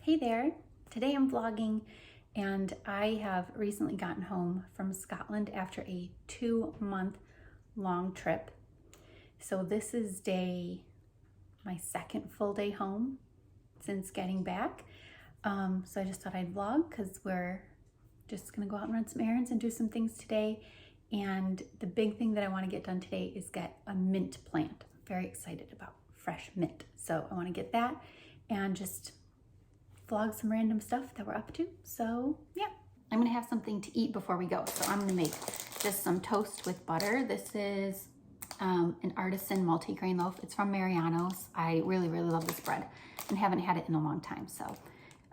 Hey there, today I'm vlogging and I have recently gotten home from Scotland after a 2-month long trip. So this is my second full day home since getting back. So I just thought I'd vlog because we're just gonna go out and run some errands and do some things today. And the big thing that I wanna get done today is get a mint plant. I'm very excited about fresh mint. So I wanna get that and just vlog some random stuff that we're up to. So yeah, I'm gonna have something to eat before we go. So I'm gonna make just some toast with butter. This is an artisan multi-grain loaf. It's from Mariano's. I really love this bread and haven't had it in a long time. So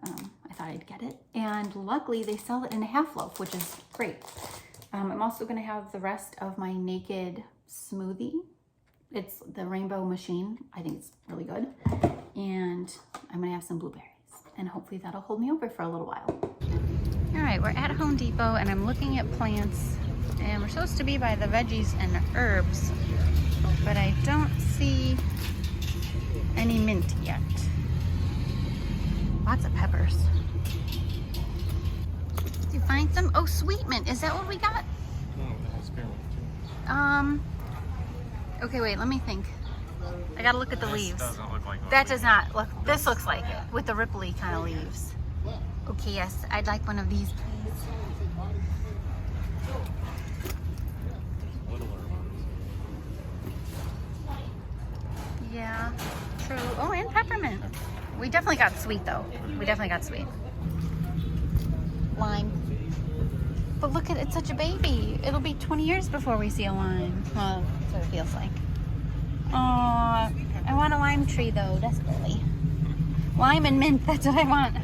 I thought I'd get it. And luckily they sell it in a half loaf, which is great. I'm also gonna have the rest of my naked smoothie. It's the rainbow machine. I think it's really good. And I'm gonna have some blueberries. And hopefully that'll hold me over for a little while. All right, we're at Home Depot and I'm looking at plants and we're supposed to be by the veggies and herbs, but I don't see any mint yet. Lots of peppers. Did you find some? Oh, sweet mint, is that what we got? No, it has spearmint too. Okay, wait, let me think. I gotta look at the leaves. Doesn't look like that does not look, this looks like it, with the ripply kind of leaves. Okay, yes, I'd like one of these, please. Yeah, true. Oh, and peppermint. We definitely got sweet though. We definitely got sweet. Lime. But look at it, it's such a baby. It'll be 20 years before we see a lime. Well, that's what it feels like. Oh, I want a lime tree though, desperately. Lime and mint, that's what I want.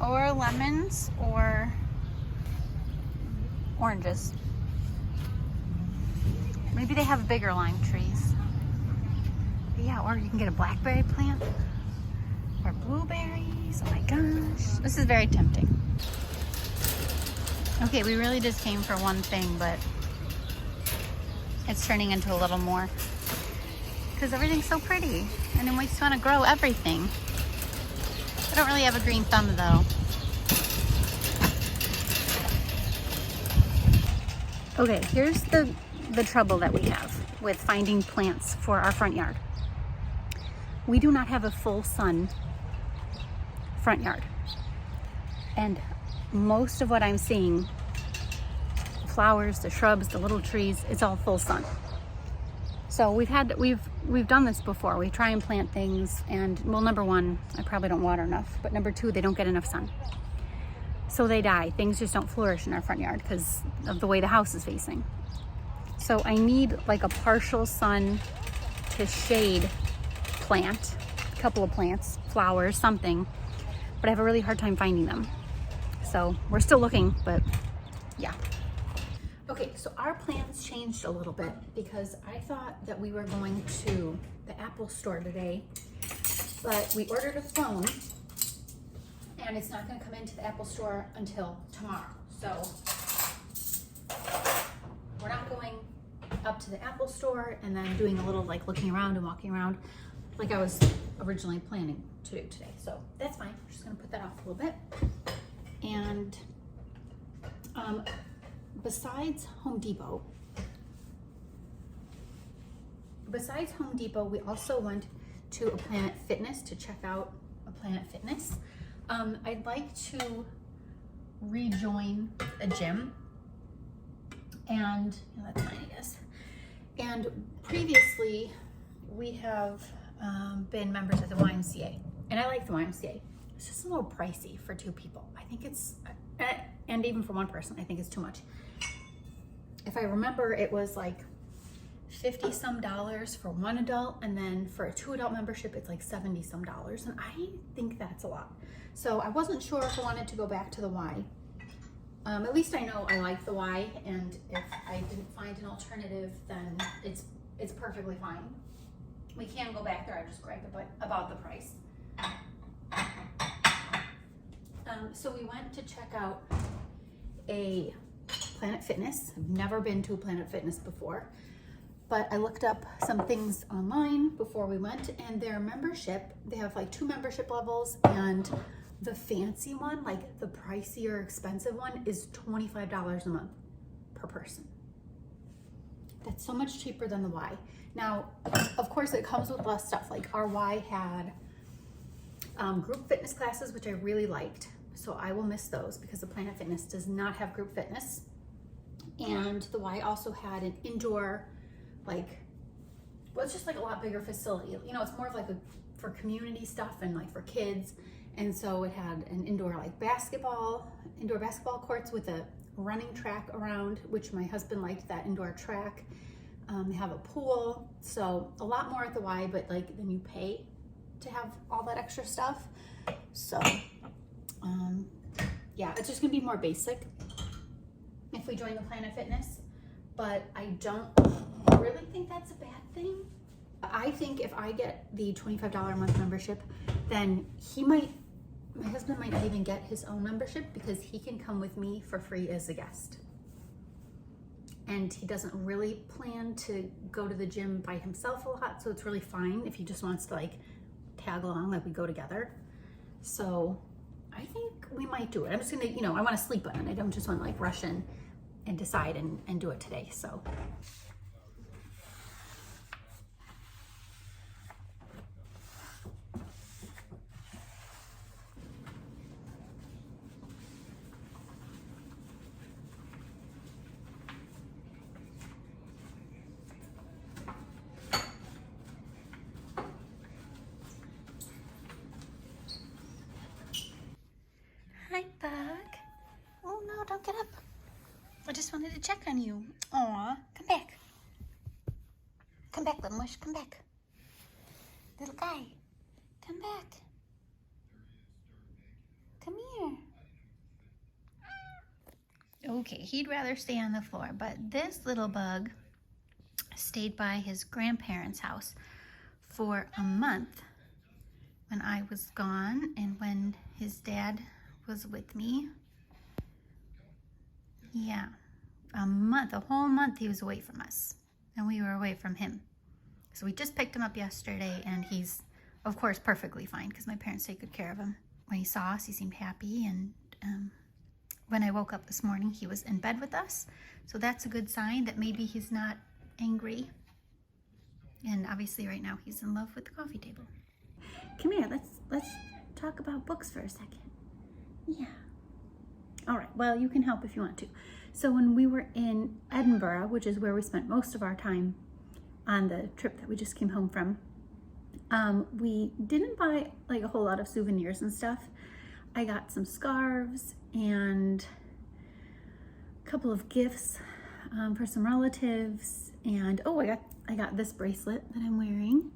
Or lemons or oranges. Maybe they have bigger lime trees. But yeah, or you can get a blackberry plant or blueberries. Oh my gosh, this is very tempting. Okay, we really just came for one thing, but it's turning into a little more because everything's so pretty and then we just want to grow everything. I don't really have a green thumb though. Okay, here's the trouble that we have with finding plants for our front yard. We do not have a full sun front yard, and most of what I'm seeing, flowers, the shrubs, the little trees, it's all full sun. So we've done this before. We try and plant things and, well, number one, I probably don't water enough, but number two, they don't get enough sun. So they die. Things just don't flourish in our front yard because of the way the house is facing. So I need like a partial sun to shade plant, a couple of plants, flowers, something, but I have a really hard time finding them. So we're still looking, but yeah. Okay, so our plans changed a little bit because I thought that we were going to the Apple store today, but we ordered a phone and it's not gonna come into the Apple store until tomorrow. So we're not going up to the Apple store and then doing a little like looking around and walking around like I was originally planning to do today. So that's fine, we're just gonna put that off a little bit. And besides Home Depot, we also went to a Planet Fitness to check out a Planet Fitness. I'd like to rejoin a gym, and that's fine, I guess. And previously, we have been members of the YMCA, and I like the YMCA. It's just a little pricey for 2 people. I think it's, and even for 1 person, I think it's too much. If I remember, it was like $50 some for 1 adult, and then for a 2 adult membership, it's like $70 some, and I think that's a lot. So I wasn't sure if I wanted to go back to the Y. At least I know I like the Y, and if I didn't find an alternative, then it's perfectly fine. We can go back there. I just bragged about the price. So we went to check out a Planet Fitness. I've never been to a Planet Fitness before, but I looked up some things online before we went, and their membership, they have like 2 membership levels, and the fancy one, like the pricier, expensive one, is $25 a month per person. That's so much cheaper than the Y. Now, of course, it comes with less stuff. Like our Y had group fitness classes, which I really liked. So I will miss those because the Planet Fitness does not have group fitness. And the Y also had an indoor, like, well, it's just like a lot bigger facility. You know, it's more of like for community stuff and like for kids. And so it had an indoor like indoor basketball courts with a running track around, which my husband liked that indoor track. They have a pool, so a lot more at the Y, but like then you pay to have all that extra stuff. So yeah, it's just gonna be more basic if we join the Planet Fitness, but I don't really think that's a bad thing. I think if I get the $25 a month membership, then my husband might not even get his own membership because he can come with me for free as a guest. And he doesn't really plan to go to the gym by himself a lot, so it's really fine if he just wants to like tag along, like we go together. So I think we might do it. I'm just gonna, you know, I want to sleep on it. I don't just want to like rush in and decide and do it today. So hi, Bug. Oh no, don't get up. I just wanted to check on you. Aw, come back. Come back, little mush, come back. Little guy, come back. Come here. Okay, he'd rather stay on the floor, but this little bug stayed by his grandparents' house for a month when I was gone and when his dad was with me. Yeah, a whole month he was away from us, and we were away from him. So we just picked him up yesterday, and he's, of course, perfectly fine because my parents take good care of him. When he saw us, he seemed happy, and when I woke up this morning, he was in bed with us. So that's a good sign that maybe he's not angry. And obviously right now he's in love with the coffee table. Come here, let's talk about books for a second. Yeah. All right, well, you can help if you want to. So when we were in Edinburgh, which is where we spent most of our time on the trip that we just came home from, we didn't buy like a whole lot of souvenirs and stuff. I got some scarves and a couple of gifts for some relatives, and oh, I got this bracelet that I'm wearing.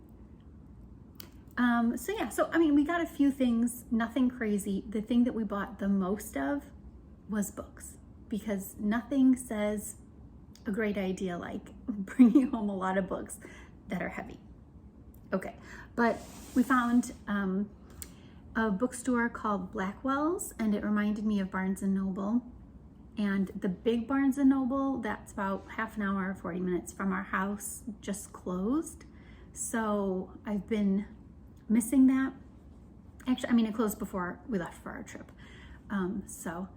So yeah, so I mean, we got a few things, nothing crazy. The thing that we bought the most of was books, because nothing says a great idea like bringing home a lot of books that are heavy. Okay, but we found a bookstore called Blackwell's, and it reminded me of Barnes & Noble. And the big Barnes & Noble, that's about half an hour, 40 minutes from our house, just closed. So I've been missing that. Actually, I mean, it closed before we left for our trip. So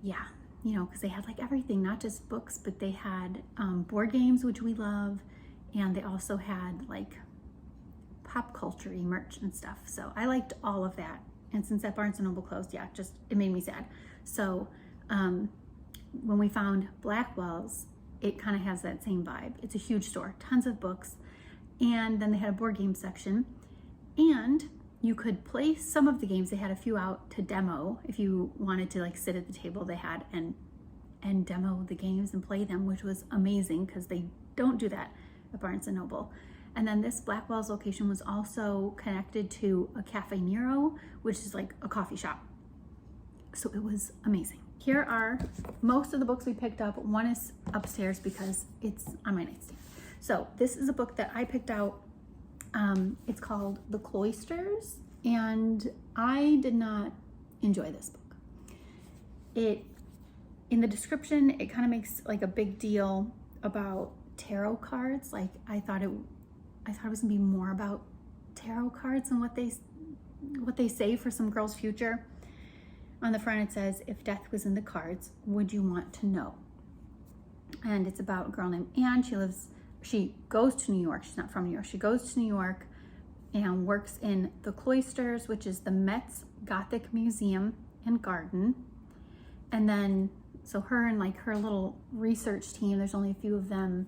yeah, you know, because they had like everything, not just books, but they had board games, which we love. And they also had like pop culture-y merch and stuff. So I liked all of that. And since that Barnes & Noble closed, yeah, just, it made me sad. So when we found Blackwell's, it kind of has that same vibe. It's a huge store, tons of books. And then they had a board game section, and you could play some of the games. They had a few out to demo. If you wanted to like sit at the table, they had and demo the games and play them, which was amazing because they don't do that at Barnes & Noble. And then this Blackwell's location was also connected to a Cafe Nero, which is like a coffee shop. So it was amazing. Here are most of the books we picked up. One is upstairs because it's on my nightstand. So this is a book that I picked out. It's called The Cloisters, and I did not enjoy this book. In the description, it kind of makes like a big deal about tarot cards. Like I thought it was gonna be more about tarot cards and what they say for some girl's future. On the front it says, if death was in the cards, would you want to know? And it's about a girl named Anne. She goes to New York. She's not from New York. She goes to New York and works in the Cloisters, which is the Met's Gothic Museum and Garden. And then, so her and like her little research team, there's only a few of them,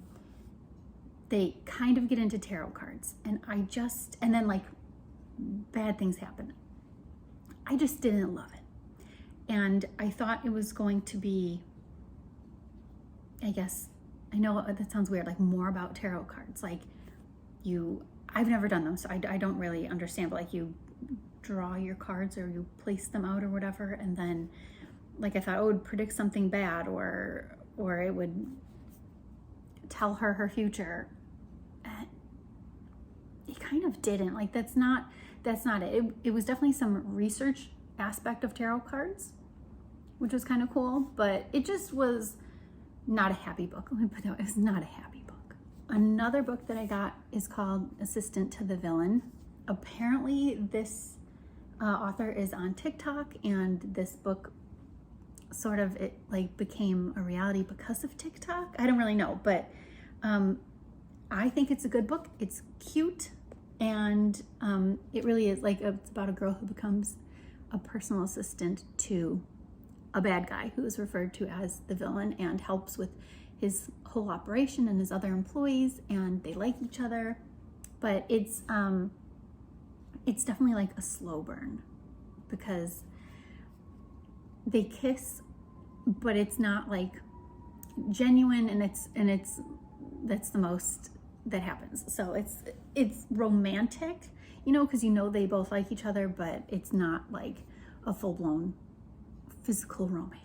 they kind of get into tarot cards. And then like bad things happen. I just didn't love it. And I thought it was going to be, I guess, I know that sounds weird, like more about tarot cards. Like I've never done them, so I don't really understand, but like you draw your cards or you place them out or whatever, and then like I thought it would predict something bad or it would tell her future. It kind of didn't. Like that's not it. It was definitely some research aspect of tarot cards, which was kind of cool, but it just was not a happy book. Let me put that. It was not a happy book. Another book that I got is called Assistant to the Villain. Apparently this author is on TikTok, and this book sort of became a reality because of TikTok. I don't really know, but I think it's a good book. It's cute, and it really is it's about a girl who becomes a personal assistant to a bad guy who is referred to as the villain and helps with his whole operation and his other employees, and they like each other. But it's definitely like a slow burn because they kiss, but it's not like genuine, and that's the most that happens. So it's romantic, because they both like each other, but it's not like a full-blown physical romance.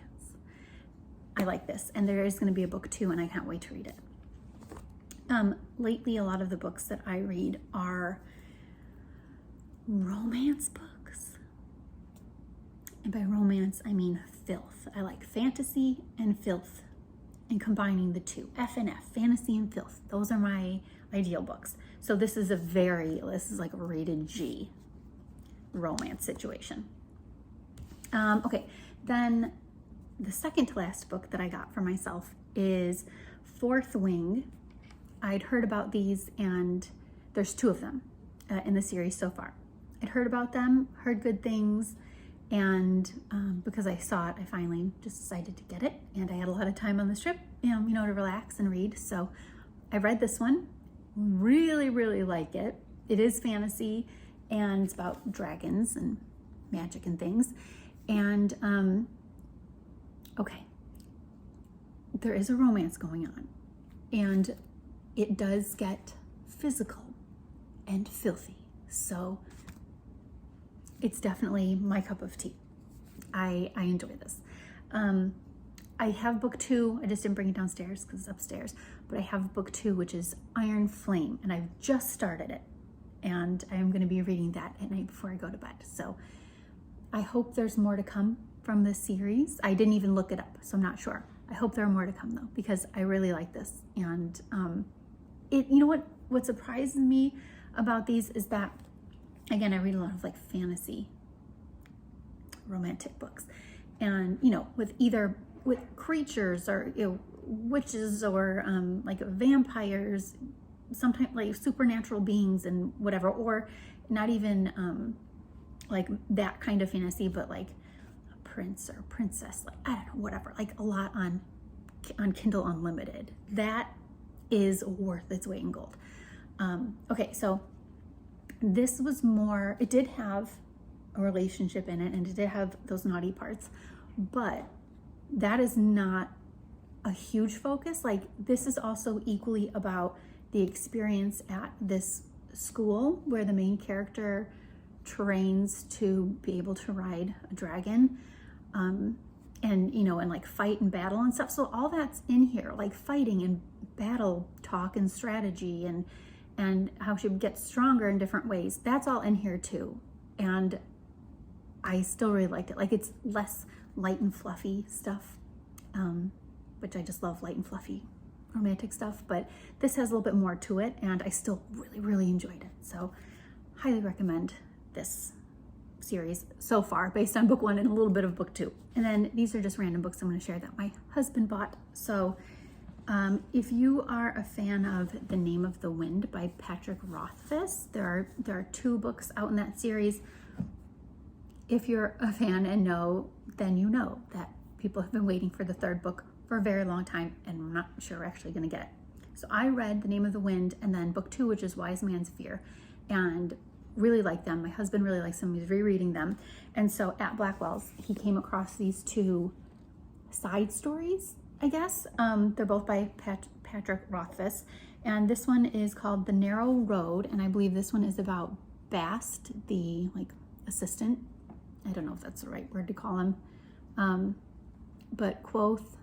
I like this, and there is going to be a book 2, and I can't wait to read it. Lately, a lot of the books that I read are romance books, and by romance I mean filth. I like fantasy and filth, and combining the two, F and F, fantasy and filth. Those are my ideal books. So this is like a rated G romance situation. Okay, then the second to last book that I got for myself is Fourth Wing. I'd heard about these, and there's 2 of them in the series so far. I'd heard about them, heard good things, and because I saw it, I finally just decided to get it, and I had a lot of time on this trip, to relax and read. So I read this one, really, really like it. It is fantasy, and it's about dragons and magic and things. And okay, there is a romance going on, and it does get physical and filthy. So it's definitely my cup of tea. I enjoy this. I have book 2. I just didn't bring it downstairs because it's upstairs, but I have book 2, which is Iron Flame, and I've just started it, and I'm going to be reading that at night before I go to bed. So I hope there's more to come from this series. I didn't even look it up, so I'm not sure. I hope there are more to come though, because I really like this. And what surprises me about these is that, again, I read a lot of like fantasy romantic books, and with creatures or witches or like vampires, sometimes like supernatural beings and whatever, or not even like that kind of fantasy, but like a prince or princess, like I don't know, whatever, like a lot on Kindle Unlimited. That is worth its weight in gold. Okay, so this was more, it did have a relationship in it, and it did have those naughty parts, but that is not a huge focus. Like, this is also equally about the experience at this school where the main character trains to be able to ride a dragon, and like fight and battle and stuff. So all that's in here, like fighting and battle talk and strategy and how she would get stronger in different ways. That's all in here too. And I still really liked it. Like, it's less light and fluffy stuff, which I just love light and fluffy romantic stuff, but this has a little bit more to it, and I still really enjoyed it. So highly recommend this series so far, based on book 1 and a little bit of book 2. And then these are just random books I'm going to share that my husband bought. So if you are a fan of The Name of the Wind by Patrick Rothfuss, there are 2 books out in that series. If you're a fan and know, then you know that people have been waiting for the 3rd book for a very long time, and I'm not sure we're actually going to get it. So I read The Name of the Wind and then book 2, which is Wise Man's Fear, and really like them. My husband really likes them. He's rereading them. And so at Blackwell's, he came across these 2 side stories, I guess. They're both by Patrick Rothfuss. And this one is called The Narrow Road. And I believe this one is about Bast, the assistant. I don't know if that's the right word to call him. But Quoth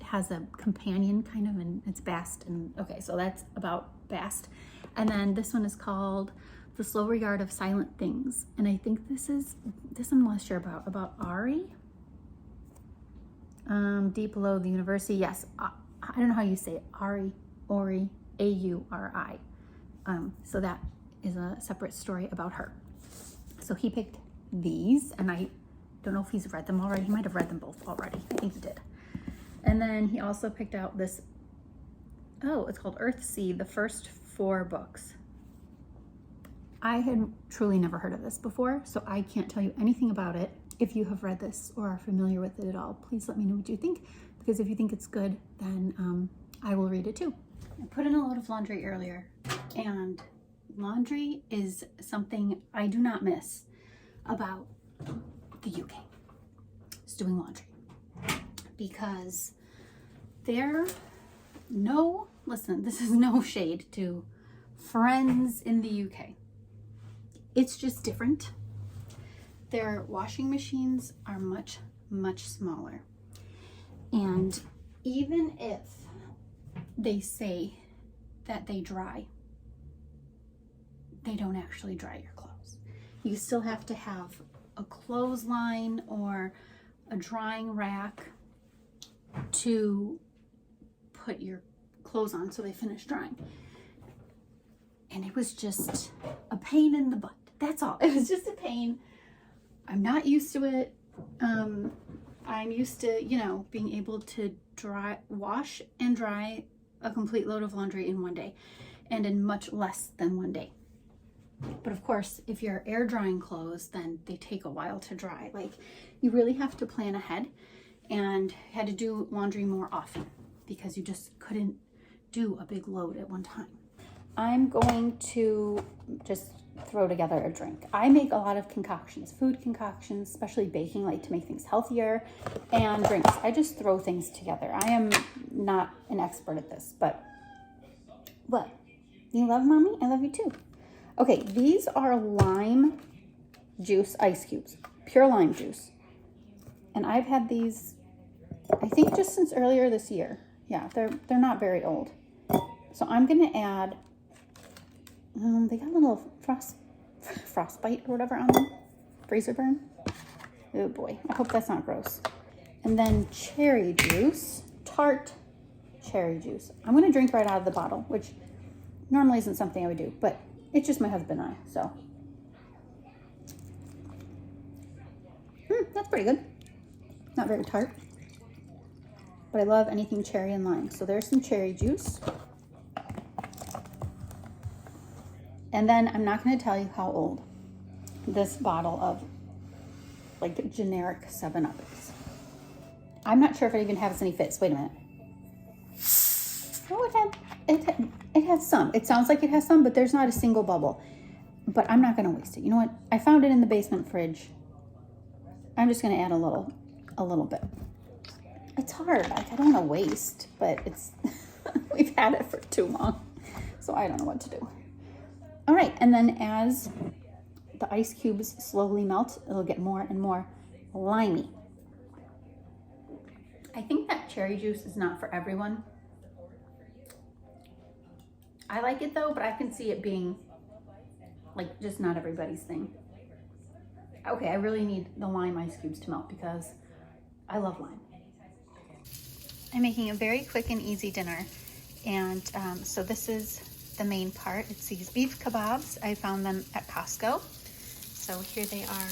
has a companion kind of, and it's Bast. And okay, so that's about Bast. And then this one is called The Slow Regard of Silent Things. And I think this I'm less sure about Ari. Deep Below the University. Yes, I don't know how you say it. Ori, Auri. So that is a separate story about her. So he picked these, and I don't know if he's read them already. He might have read them both already. I think he did. And then he also picked out this, it's called Earthsea, the first 4 books. I had truly never heard of this before, so I can't tell you anything about it. If you have read this or are familiar with it at all, please let me know what you think, because if you think it's good, then I will read it too. I put in a load of laundry earlier, and laundry is something I do not miss about the UK. It's doing laundry, because listen, this is no shade to friends in the UK. It's just different. Their washing machines are much smaller. And even if they say that they dry, they don't actually dry your clothes. You still have to have a clothesline or a drying rack to put your clothes on so they finish drying. And it was just a pain in the butt. That's all. It was just a pain. I'm not used to it. I'm used to, being able to wash and dry a complete load of laundry in one day, and in much less than one day. But of course, if you're air drying clothes, then they take a while to dry. You really have to plan ahead, and had to do laundry more often because you just couldn't do a big load at one time. I'm going to just throw together a drink. I make a lot of concoctions, food concoctions, especially baking, to make things healthier, and drinks. I just throw things together. I am not an expert at this, but what? You love Mommy? I love you too. Okay, these are lime juice ice cubes, pure lime juice. And I've had these, I think, just since earlier this year. Yeah, they're not very old. So I'm gonna add, they got a little frostbite or whatever on them, freezer burn. Oh boy, I hope that's not gross. And then cherry juice, tart cherry juice. I'm gonna drink right out of the bottle, which normally isn't something I would do, but it's just my husband and I, so. That's pretty good. Not very tart, but I love anything cherry and lime. So there's some cherry juice. And then I'm not going to tell you how old this bottle of generic 7-Up is. I'm not sure if it even has any fits. Wait a minute. Oh, it has some. It sounds like it has some, but there's not a single bubble. But I'm not going to waste it. You know what? I found it in the basement fridge. I'm just going to add a little bit. It's hard. I don't want to waste, but it's we've had it for too long, so I don't know what to do. All right, and then as the ice cubes slowly melt, it'll get more and more limey. I think that cherry juice is not for everyone. I like it though, but I can see it being just not everybody's thing. Okay, I really need the lime ice cubes to melt because I love lime. I'm making a very quick and easy dinner. And so this is the main part. It's these beef kebabs. I found them at Costco. So here they are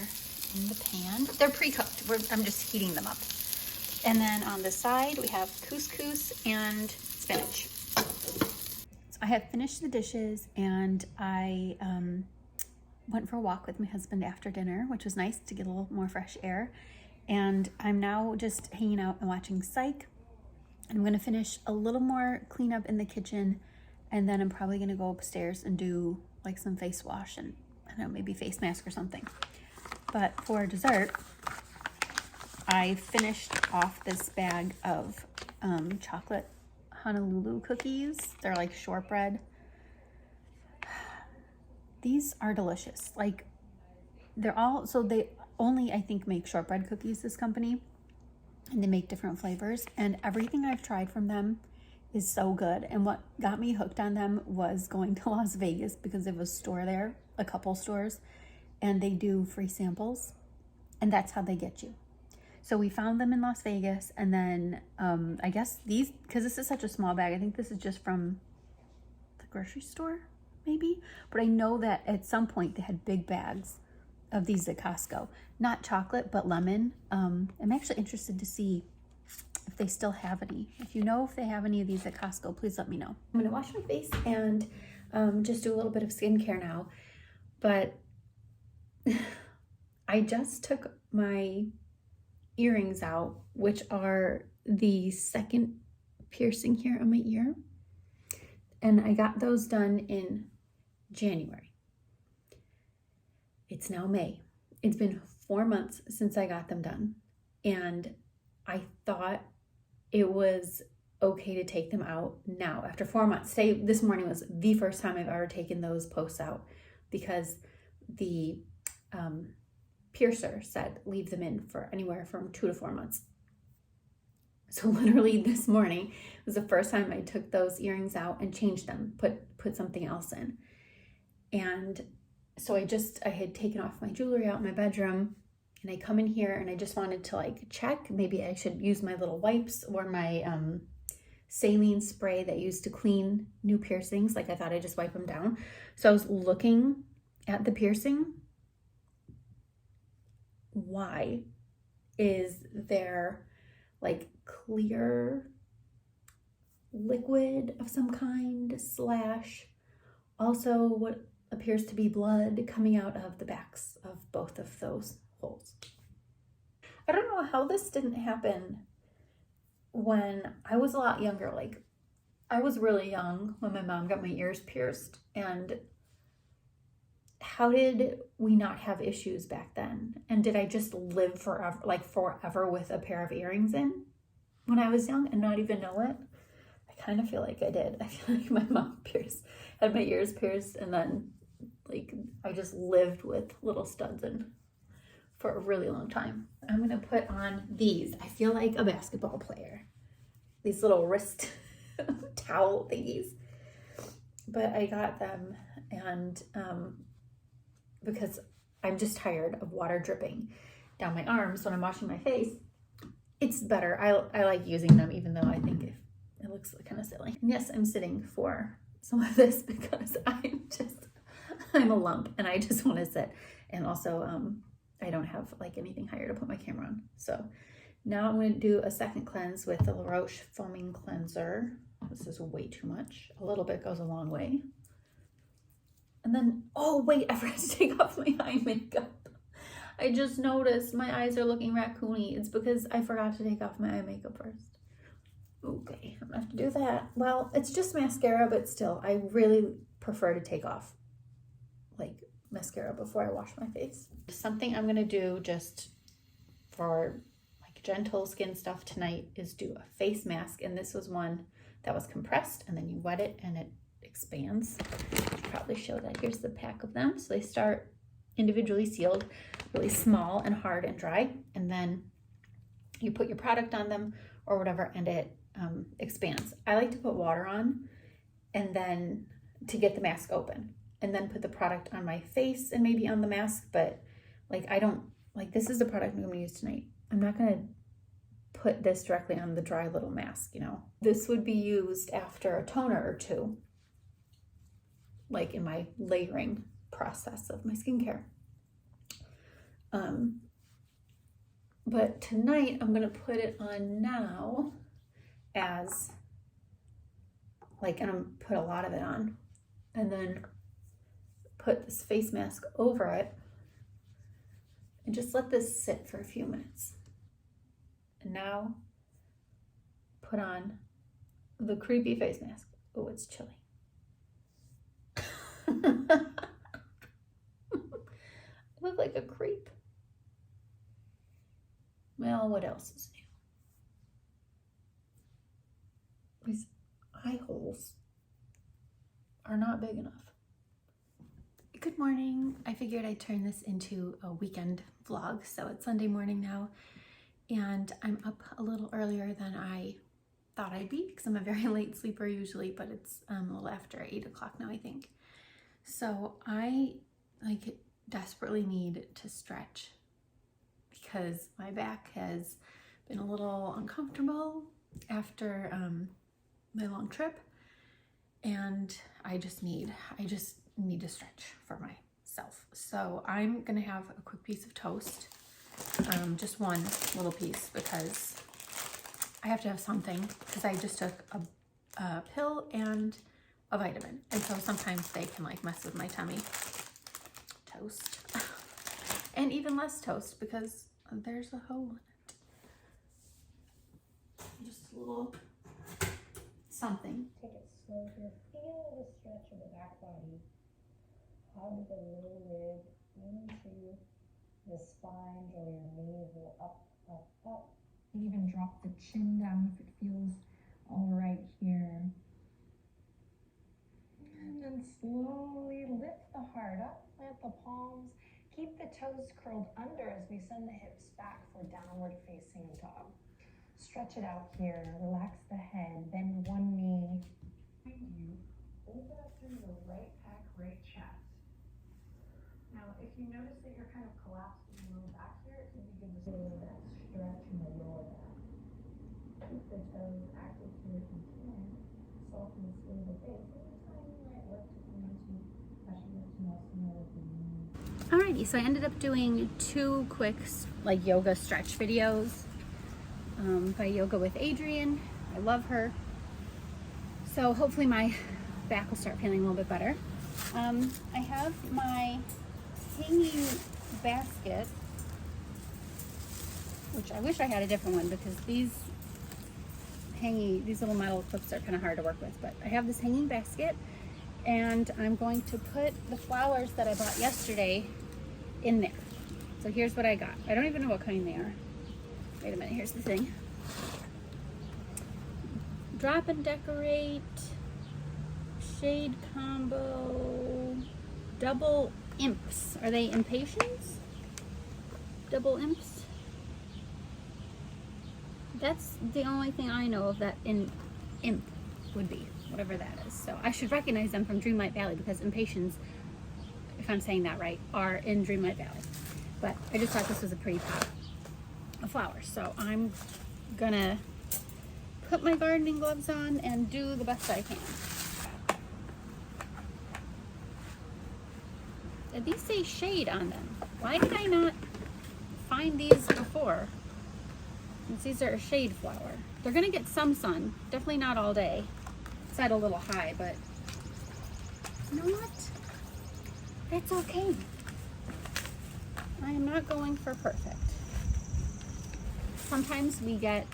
in the pan. They're pre-cooked. I'm just heating them up. And then on the side, we have couscous and spinach. So I have finished the dishes, and I went for a walk with my husband after dinner, which was nice to get a little more fresh air. And I'm now just hanging out and watching Psych. And I'm gonna finish a little more cleanup in the kitchen, and then I'm probably gonna go upstairs and do like some face wash and I don't know, maybe face mask or something. But for dessert, I finished off this bag of chocolate Honolulu cookies. They're like shortbread. These are delicious. Like they're all, so they only, I think, make shortbread cookies, this company, and they make different flavors, and everything I've tried from them is so good. And what got me hooked on them was going to Las Vegas, because they have a store there, a couple stores, and they do free samples, and that's how they get you. So we found them in Las Vegas, and then I guess these, because this is such a small bag, I think this is just from the grocery store, maybe, but I know that at some point they had big bags of these at Costco. Not chocolate, but lemon. I'm actually interested to see if they still have any. If you know if they have any of these at Costco, please let me know. I'm gonna wash my face and just do a little bit of skincare now. But I just took my earrings out, which are the second piercing here on my ear. And I got those done in January. It's now May. It's been 4 months since I got them done. And I thought it was okay to take them out now after 4 months. This morning was the first time I've ever taken those posts out, because the piercer said leave them in for anywhere from 2 to 4 months. So literally this morning was the first time I took those earrings out and changed them, put something else in. And so I had taken off my jewelry out in my bedroom, and I come in here and I just wanted to like check, maybe I should use my little wipes or my saline spray that I use to clean new piercings. Like I thought I'd just wipe them down. So I was looking at the piercing. Why is there like clear liquid of some kind / also what appears to be blood coming out of the backs of both of those holes? I don't know how this didn't happen when I was a lot younger. Like I was really young when my mom got my ears pierced, and how did we not have issues back then? And did I just live forever with a pair of earrings in when I was young and not even know it? I kind of feel like I did. I feel like my mom had my ears pierced, and then like I just lived with little studs in for a really long time. I'm gonna put on these. I feel like a basketball player. These little wrist towel thingies. But I got them, and because I'm just tired of water dripping down my arms when I'm washing my face, it's better. I like using them, even though I think it looks kind of silly. And yes, I'm sitting for some of this because I'm a lump and I just want to sit. And also, I don't have like anything higher to put my camera on. So now I'm going to do a second cleanse with the La Roche Foaming Cleanser. This is way too much. A little bit goes a long way. And then, oh wait, I forgot to take off my eye makeup. I just noticed my eyes are looking raccoony. It's because I forgot to take off my eye makeup first. Okay, I'm gonna have to do that. Well, it's just mascara, but still, I really prefer to take off like mascara before I wash my face. Something I'm gonna do just for like gentle skin stuff tonight is do a face mask. And this was one that was compressed, and then you wet it and it expands. I should probably show that. Here's the pack of them. So they start individually sealed, really small and hard and dry, and then you put your product on them or whatever, and it expands. I like to put water on, and then to get the mask open, and then put the product on my face and maybe on the mask. But like I don't like, this is the product I'm going to use tonight. I'm not going to put this directly on the dry little mask, you know. This would be used after a toner or two, like in my layering process of my skincare. But tonight I'm gonna put it on now as like, and I'm put a lot of it on, and then put this face mask over it and just let this sit for a few minutes. And now put on the creepy face mask. Oh, it's chilly. I look like a creep. Well, what else is new? These eye holes are not big enough. Good morning. I figured I'd turn this into a weekend vlog. So it's Sunday morning now, and I'm up a little earlier than I thought I'd be because I'm a very late sleeper usually, but it's a little after 8 o'clock now, I think. So I desperately need to stretch because my back has been a little uncomfortable after my long trip, and I just need to stretch for myself. So I'm gonna have a quick piece of toast, just one little piece, because I have to have something, because I just took a pill and a vitamin, and so sometimes they can like mess with my tummy. Toast. And even less toast because there's a hole in it. Just a little something. Take it slow here. Feel the stretch of the back body. Hug the lower rib into the spine. Draw your navel up, up, up. Even drop the chin down if it feels all right here. And then slowly lift the heart up, plant the palms. Keep the toes curled under as we send the hips back for downward facing dog. Stretch it out here. Relax the head. Bend one knee. Behind you. Open up through your right pec, right chest. Now, if you notice that you're kind of collapsed in the low back here, it can be good to feel that stretch in the lower back. Keep the toes active here if you can. Soften the smooth the face. Anytime you might work to come into Paschimottanasana with the knee. Alrighty, so I ended up doing 2 quick like yoga stretch videos by Yoga with Adrienne. I love her. So hopefully my back will start feeling a little bit better. I have my hanging basket, which I wish I had a different one because these little metal clips are kind of hard to work with, but I have this hanging basket, and I'm going to put the flowers that I bought yesterday in there. So here's what I got. I don't even know what kind they are. Wait a minute, here's the thing. Drop and decorate, shade combo, double imps. Are they impatiens? Double imps? That's the only thing I know of that in imp would be, whatever that is. So I should recognize them from Dreamlight Valley because impatiens, if I'm saying that right, are in Dreamlight Valley. But I just thought this was a pretty pot of flowers. So I'm gonna put my gardening gloves on and do the best I can. These say shade on them. Why did I not find these before? Since these are a shade flower. They're gonna get some sun, definitely not all day. It's at a little high, but you know what? That's okay. I am not going for perfect. Sometimes we get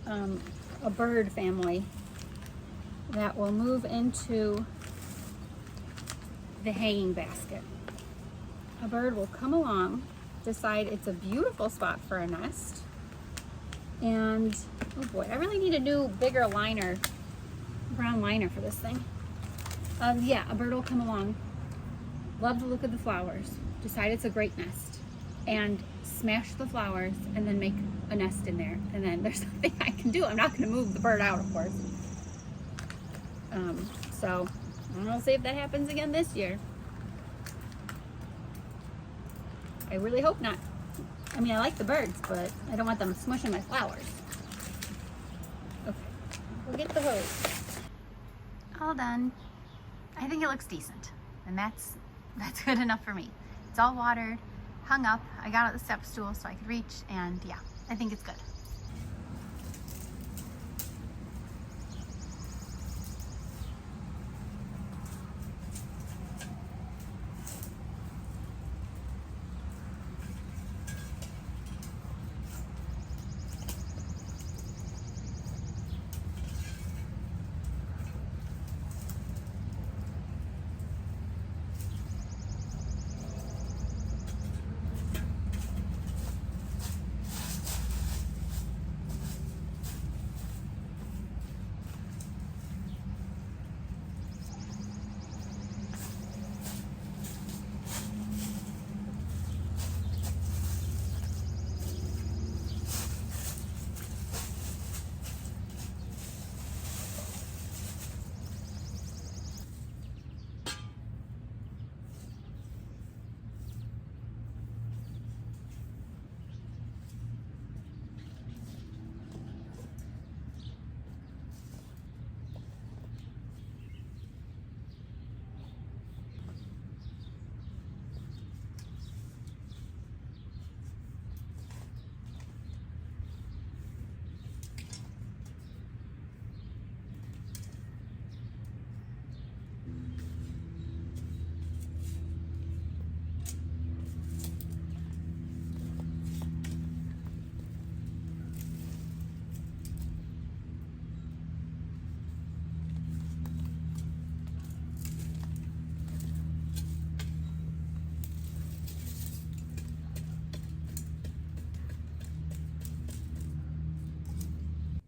a bird family that will move into the hanging basket. A bird will come along, decide it's a beautiful spot for a nest, and oh boy, I really need a new bigger liner, brown liner for this thing. Yeah, a bird will come along, love the look of the flowers, decide it's a great nest, and smash the flowers and then make a nest in there. And then there's nothing I can do. I'm not going to move the bird out, of course. So I'll see if that happens again this year. I really hope not. I mean, I like the birds, but I don't want them smushing my flowers. Go get the hose. All done. I think it looks decent, and that's good enough for me. It's all watered, hung up. I got out the step stool so I could reach, and yeah, I think it's good.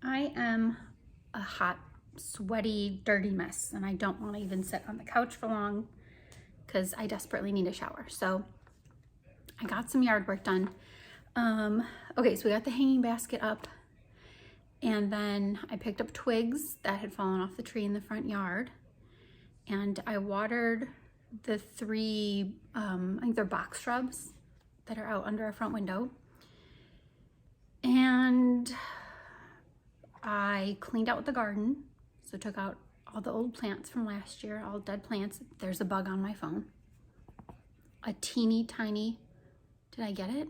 I am a hot, sweaty, dirty mess, and I don't want to even sit on the couch for long because I desperately need a shower. So I got some yard work done. Okay, so we got the hanging basket up, and then I picked up twigs that had fallen off the tree in the front yard, and I watered the three, I think they're box shrubs that are out under our front window. And I cleaned out the garden, so took out all the old plants from last year, all dead plants. There's a bug on my phone. A teeny tiny, did I get it?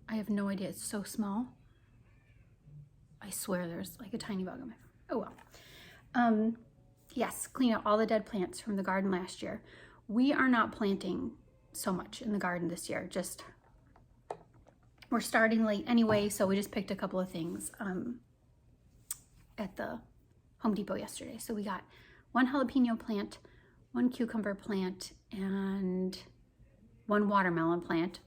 I have no idea, it's so small. I swear there's like a tiny bug on my phone. Oh well. Yes, clean out all the dead plants from the garden last year. We are not planting so much in the garden this year, just we're starting late anyway, so we just picked a couple of things at the Home Depot yesterday. So we got one jalapeno plant, one cucumber plant, and one watermelon plant.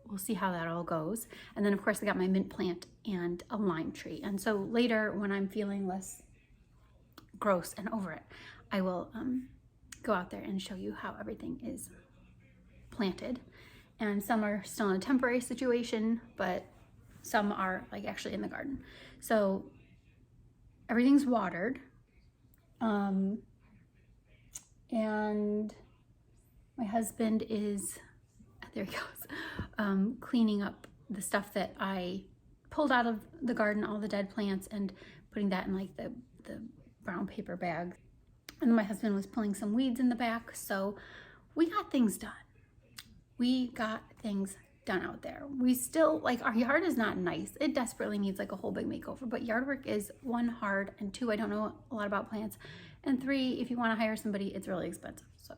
We'll see how that all goes. And then of course I got my mint plant and a lime tree. And so later when I'm feeling less gross and over it, I will go out there and show you how everything is planted. And some are still in a temporary situation, but some are like actually in the garden. So everything's watered. And my husband is, there he goes, cleaning up the stuff that I pulled out of the garden, all the dead plants, and putting that in like the brown paper bag. And then my husband was pulling some weeds in the back. So we got things done. We got things done out there. We still, like, our yard is not nice. It desperately needs like a whole big makeover, but yard work is 1, hard, and 2, I don't know a lot about plants, and 3, if you want to hire somebody, it's really expensive. So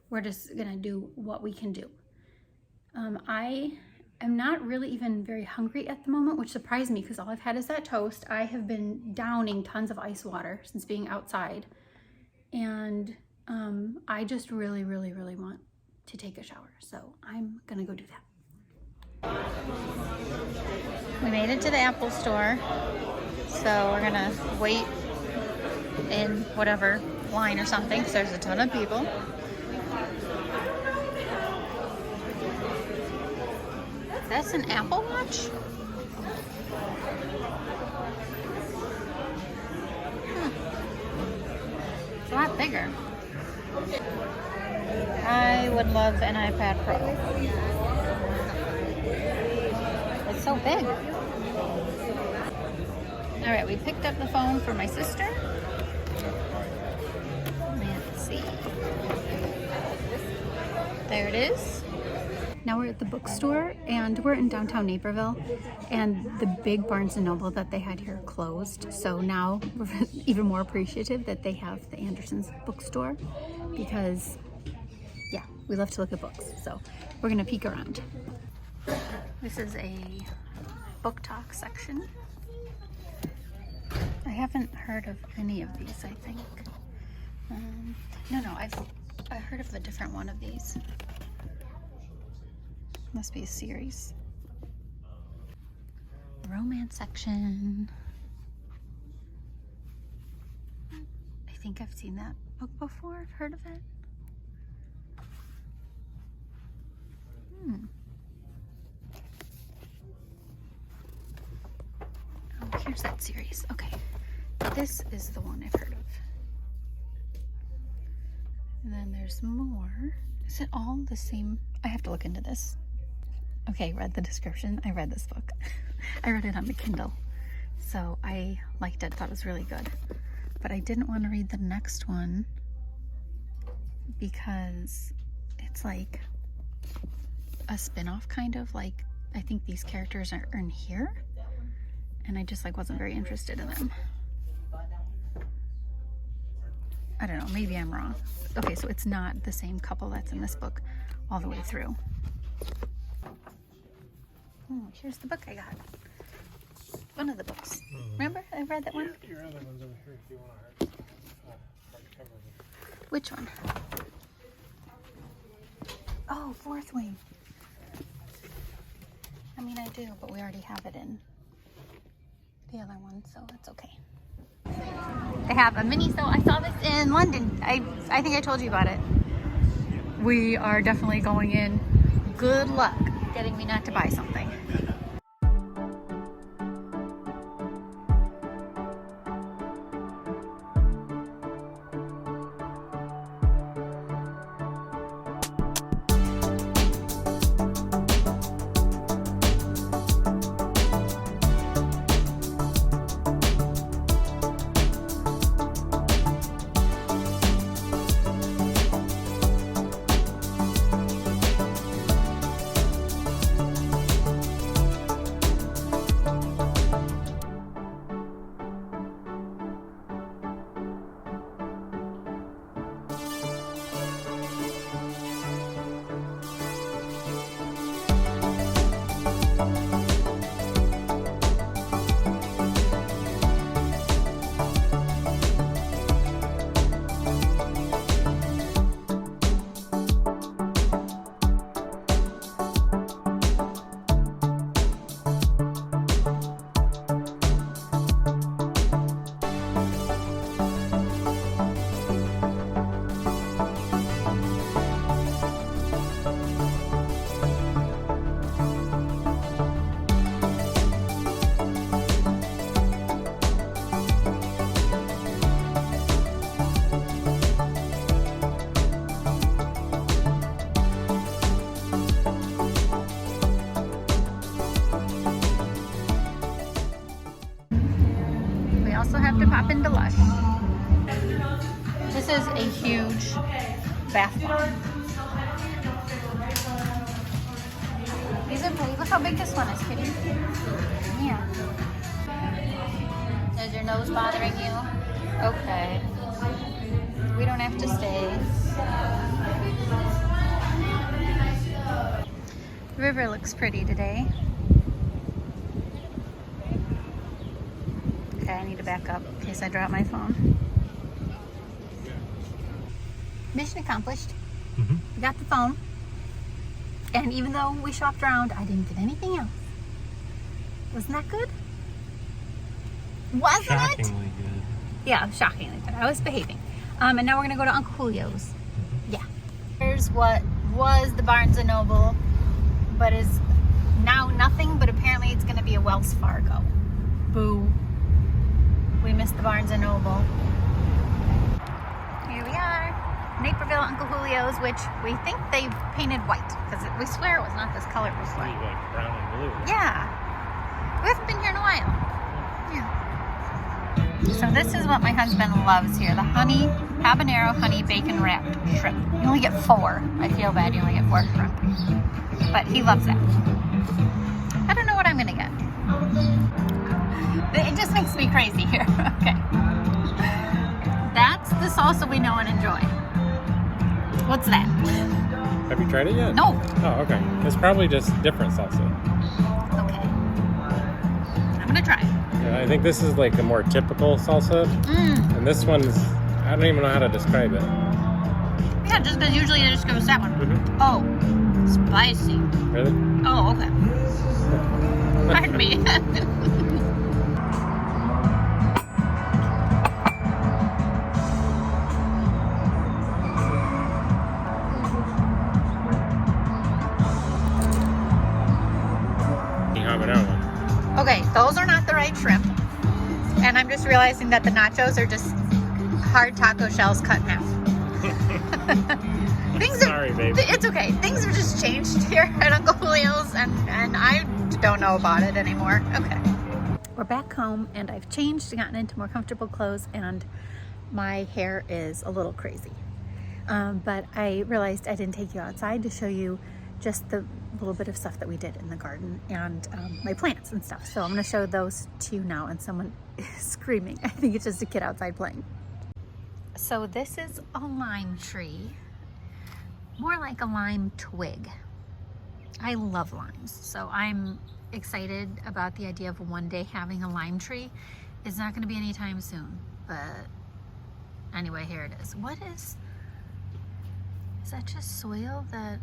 we're just gonna do what we can do. I am not really even very hungry at the moment, which surprised me because all I've had is that toast. I have been downing tons of ice water since being outside, and I just really want to take a shower, so I'm gonna go do that. We made it to the Apple store, so we're gonna wait in whatever line or something because there's a ton of people. That's an Apple Watch? It's a lot bigger. I would love an iPad Pro. It's so big. All right, we picked up the phone for my sister. Let's see. There it is. Now we're at the bookstore, and we're in downtown Naperville, and the big Barnes & Noble that they had here closed. So now we're even more appreciative that they have the Anderson's bookstore, because, yeah, we love to look at books. So we're gonna peek around. This is a book talk section. I haven't heard of any of these, I think. No, I've heard of a different one of these. Must be a series. Romance section. I think I've seen that book before. I've heard of it. Oh, here's that series. Okay. This is the one I've heard of. And then there's more. Is it all the same? I have to look into this. Okay, read the description. I read this book. I read it on the Kindle. So I liked it, thought it was really good. But I didn't want to read the next one because it's like a spin-off kind of, like I think these characters are in here, and I just like wasn't very interested in them. I don't know, maybe I'm wrong. Okay, so it's not the same couple that's in this book all the way through. Oh, here's the book I got. One of the books. Remember? I read that one? Your other one's over here if you want a hardcover. Which one? Oh, Fourth Wing. I mean, I do, but we already have it in the other one, so that's okay. They have a mini, so I saw this in London. I think I told you about it. We are definitely going in. Good luck getting me not to buy something. Have to pop into Lush. This is a huge bath bomb. These are pretty. Look how big this one is, Kitty. Yeah. Is your nose bothering you? Okay. We don't have to stay. The river looks pretty today. Okay, I need to back up in case I drop my phone. Mission accomplished. We got the phone. And even though we shopped around, I didn't get anything else. Wasn't that good? Wasn't it? Shockingly good. Yeah, shockingly good. I was behaving. And now we're going to go to Uncle Julio's. Yeah. Here's what was the Barnes & Noble, but is now nothing, but apparently it's going to be a Wells Fargo. Boo. We missed the Barnes & Noble. Here we are, Naperville, Uncle Julio's, which we think they painted white, because we swear it was not this color before. Like brown and blue. Yeah. We haven't been here in a while. Yeah. So this is what my husband loves here. The honey, habanero honey bacon wrapped shrimp. You only get 4. I feel bad you only get 4 shrimp. But he loves that. I don't know what I'm gonna get. It just makes me crazy here. Okay. That's the salsa we know and enjoy. What's that? Have you tried it yet? No. Oh, okay. It's probably just different salsa. Okay. I'm gonna try. Yeah, I think this is like a more typical salsa. And this one's, I don't even know how to describe it. Yeah, just because usually it just goes that one. Oh, spicy. Really? Oh, okay. Pardon me. Okay, those are not the right shrimp. And I'm just realizing that the nachos are just hard taco shells cut in half. Sorry, babe. It's okay. Things have just changed here at Uncle Julio's and I don't know about it anymore. Okay. We're back home and I've changed, gotten into more comfortable clothes, and my hair is a little crazy. But I realized I didn't take you outside to show you just the little bit of stuff that we did in the garden and my plants and stuff. So I'm gonna show those to you now, and someone is screaming. I think it's just a kid outside playing. So this is a lime tree, more like a lime twig. I love limes, so I'm excited about the idea of one day having a lime tree. It's not gonna be anytime soon, but anyway, here it is. What is that just soil that,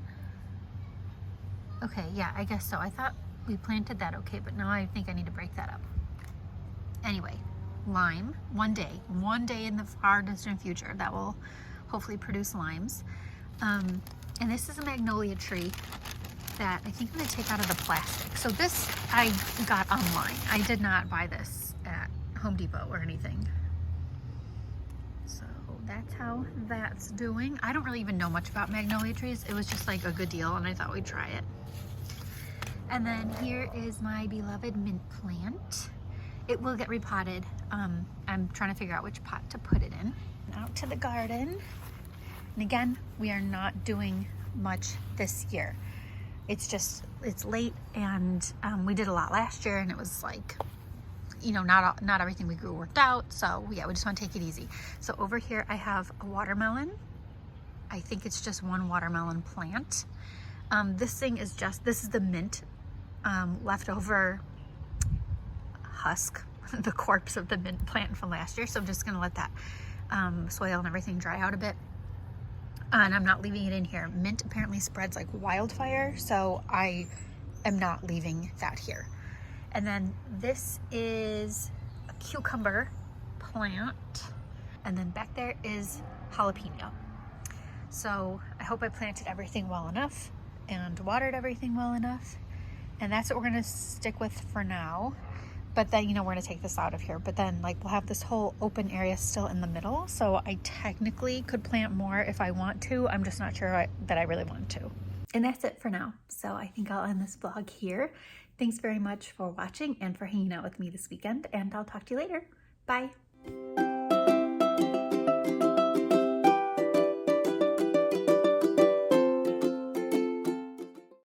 okay, yeah, I guess so. I thought we planted that okay, but now I think I need to break that up. Anyway, lime, one day in the far distant future, that will hopefully produce limes. And this is a magnolia tree that I think I'm gonna take out of the plastic. So this I got online. I did not buy this at Home Depot or anything. So that's how that's doing. I don't really even know much about magnolia trees. It was just like a good deal and I thought we'd try it. And then here is my beloved mint plant. It will get repotted. I'm trying to figure out which pot to put it in. Out to the garden. And again, we are not doing much this year. It's late, and we did a lot last year, and it was like, you know, not everything we grew worked out. So yeah, we just want to take it easy. So over here I have a watermelon. I think it's just one watermelon plant. This is the mint leftover husk, the corpse of the mint plant from last year. So I'm just gonna let that soil and everything dry out a bit. And I'm not leaving it in here. Mint apparently spreads like wildfire, so I am not leaving that here. And then this is a cucumber plant. And then back there is jalapeno. So I hope I planted everything well enough and watered everything well enough. And that's what we're gonna stick with for now. But then, you know, we're gonna take this out of here. But then like we'll have this whole open area still in the middle. So I technically could plant more if I want to. I'm just not sure that I really want to. And that's it for now. So I think I'll end this vlog here. Thanks very much for watching and for hanging out with me this weekend. And I'll talk to you later. Bye.